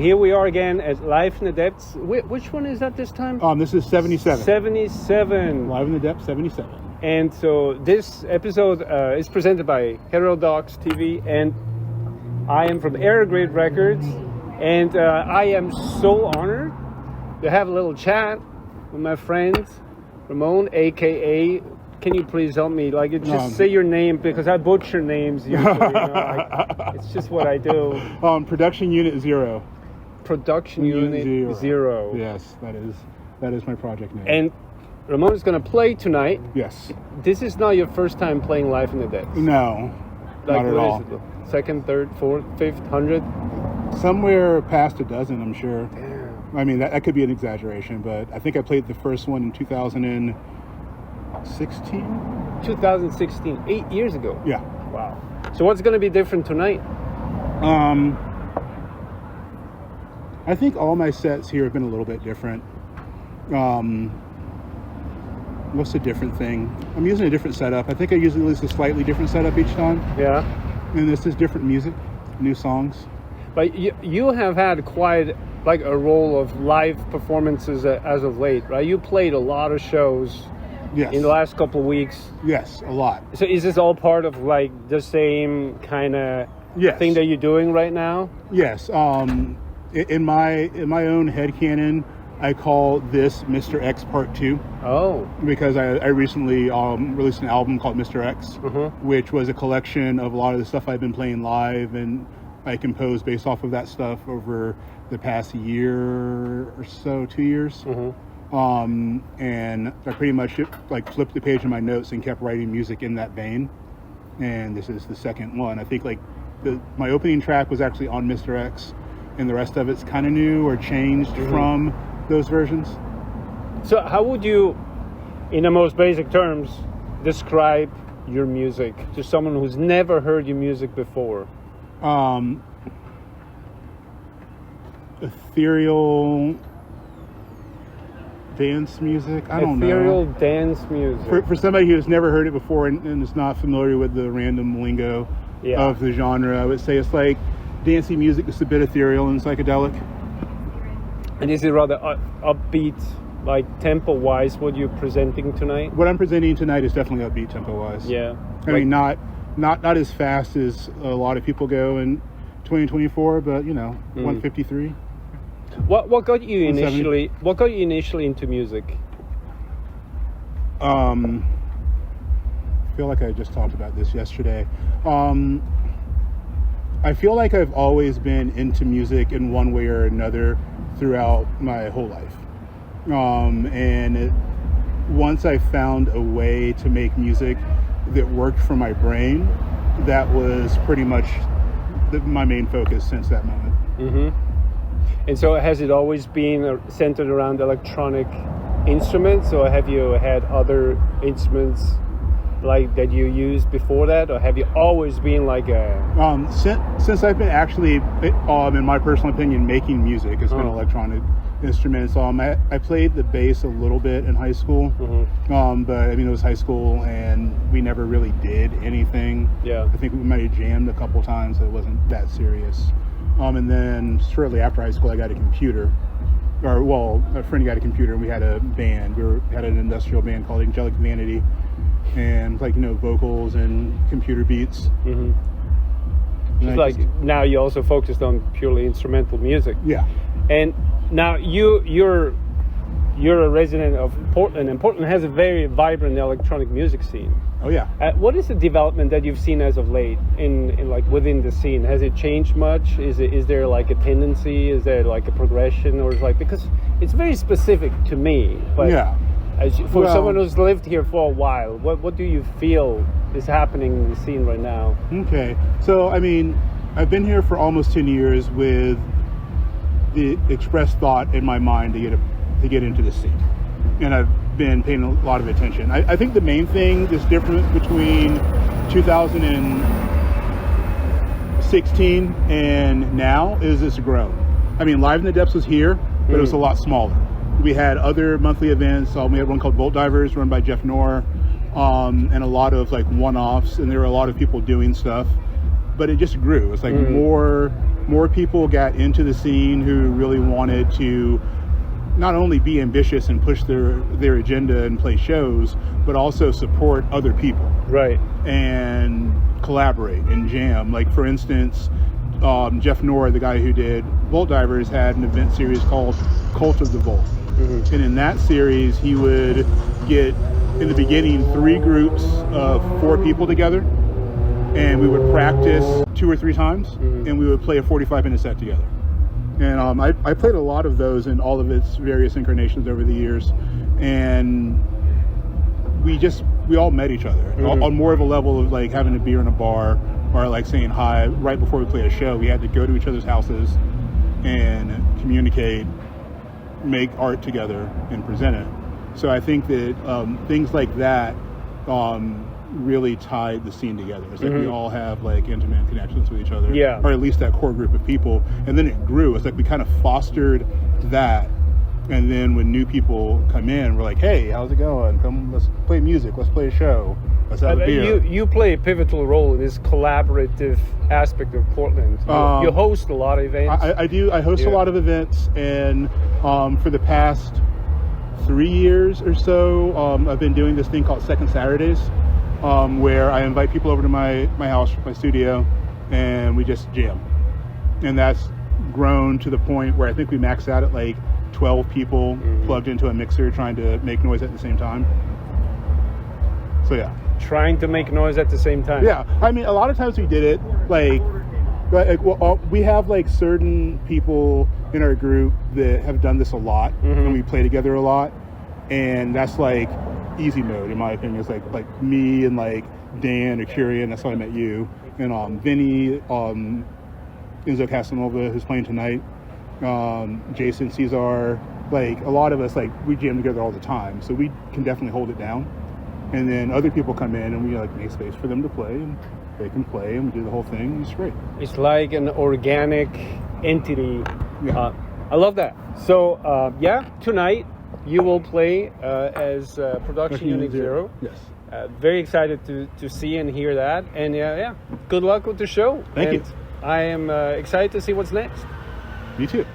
here we are again at Live in the Depths. Which one is that this time? This is 77. 77. Live in the Depths, 77. And so this episode is presented by Heterodox TV, and I am from Airgrade Records, and I am so honored to have a little chat with my friend Ramon, aka. Can you please help me? Just say your name, because I butcher names usually. It's just what I do. Production Unit Xero. Production Unit Xero. Yes, that is my project name. And Ramon is going to play tonight. Yes. This is not your first time playing Live in the Depths. No, not at all. Is it? Second, third, fourth, fifth, 100? Somewhere past a dozen, I'm sure. Damn. I mean, that could be an exaggeration, but I think I played the first one in 2016. 2016, 8 years ago. Yeah. Wow. So what's going to be different tonight? I think all my sets here have been a little bit different. What's the different thing? I'm using a different setup. I think I usually use a slightly different setup each time. Yeah. And this is different music, new songs. But you have had quite like a role of live performances as of late, right? You played a lot of shows. Yes. In the last couple of weeks. Yes, a lot. So is this all part of like the same kind of thing that you're doing right now? Yes. In my own headcanon, I call this Mr. X Part 2. Oh. Because I recently released an album called Mr. X, which was a collection of a lot of the stuff I've been playing live, and I composed based off of that stuff over the past year or so, 2 years. And I pretty much flipped the page in my notes and kept writing music in that vein. And this is the second one. I think my opening track was actually on Mr. X, and the rest of it's kind of new or changed from those versions. So how would you, in the most basic terms, describe your music to someone who's never heard your music before? Ethereal dance music. I don't know. Ethereal dance music. For somebody who's never heard it before and is not familiar with the random lingo of the genre, I would say it's like dancey music that's a bit ethereal and psychedelic. And is it rather upbeat, like tempo-wise, what you're presenting tonight? What I'm presenting tonight is definitely upbeat tempo-wise. Yeah. I mean, not as fast as a lot of people go in 2024, but 153. What got you initially? What got you initially into music? I feel like I just talked about this yesterday. I feel like I've always been into music in one way or another throughout my whole life. Once I found a way to make music that worked for my brain, that was pretty much my main focus since that moment. And so has it always been centered around electronic instruments, or have you had other instruments like that you used before that, or have you always been like a... Since I've been actually, in my personal opinion, making music, it's been electronic instruments. I played the bass a little bit in high school, but I mean, it was high school and we never really did anything. Yeah. I think we might have jammed a couple times, so it wasn't that serious. And then shortly after high school, I got a computer. A friend got a computer, and we had a band. We had an industrial band called Angelic Vanity, and vocals and computer beats. Now you also focused on purely instrumental music. Yeah. And now you're a resident of Portland, and Portland has a very vibrant electronic music scene. Oh yeah. What is the development that you've seen as of late in within the scene? Has it changed much? Is there like a tendency? Is there like a progression, or because it's very specific to me? But for someone who's lived here for a while, what do you feel is happening in the scene right now? Okay, so I mean, I've been here for almost 10 years with the express thought in my mind to get into the scene, and I've been paying a lot of attention. I think the main thing that's different between 2016 and now is it's grown. I mean, Live in the Depths was here, but it was a lot smaller. We had other monthly events. We had one called Bolt Divers, run by Jeff Knorr, and a lot of like one-offs, and there were a lot of people doing stuff. But it just grew. It's like more more people got into the scene who really wanted to not only be ambitious and push their agenda and play shows, but also support other people. Right. And collaborate and jam. Like, for instance, Jeff Nora, the guy who did Vault Divers, had an event series called Cult of the Vault. Mm-hmm. And in that series, he would get, in the beginning, 3 groups of 4 people together, and we would practice 2 or 3 times, mm-hmm. and we would play a 45-minute set together. And I played a lot of those in all of its various incarnations over the years, and we all met each other, mm-hmm. on more of a level of like having a beer in a bar or like saying hi right before we played a show. We had to go to each other's houses and communicate, make art together, and present it. So I think that things like that really tied the scene together. It's like, mm-hmm. we all have like intimate connections with each other, yeah, or at least that core group of people, and then it grew. It's like we kind of fostered that, and then when new people come in, we're like, hey, how's it going? Come, let's play music, let's play a show, let's have a beer. You play a pivotal role in this collaborative aspect of Portland. You host a lot of events. I do. I host a lot of events, and for the past 3 years or so, I've been doing this thing called Second Saturdays, where I invite people over to my house, my studio, and we just jam. And that's grown to the point where I think we max out at like 12 people plugged into a mixer trying to make noise at the same time. So yeah. Trying to make noise at the same time. Yeah. I mean, a lot of times we did it we have like certain people in our group that have done this a lot, mm-hmm. and we play together a lot, and that's like easy mode in my opinion. It's like me and like Dan or Curian, that's how I met you, and Vinny, Enzo Casanova, who's playing tonight, Jason, Cesar, like a lot of us, like we jam together all the time, so we can definitely hold it down. And then other people come in and we like make space for them to play, and they can play, and we do the whole thing. It's great. It's like an organic entity. Yeah. I love that. So tonight you will play as production Unit Xero. Yes. Very excited to see and hear that. And good luck with the show. Thank you. I am excited to see what's next. Me too.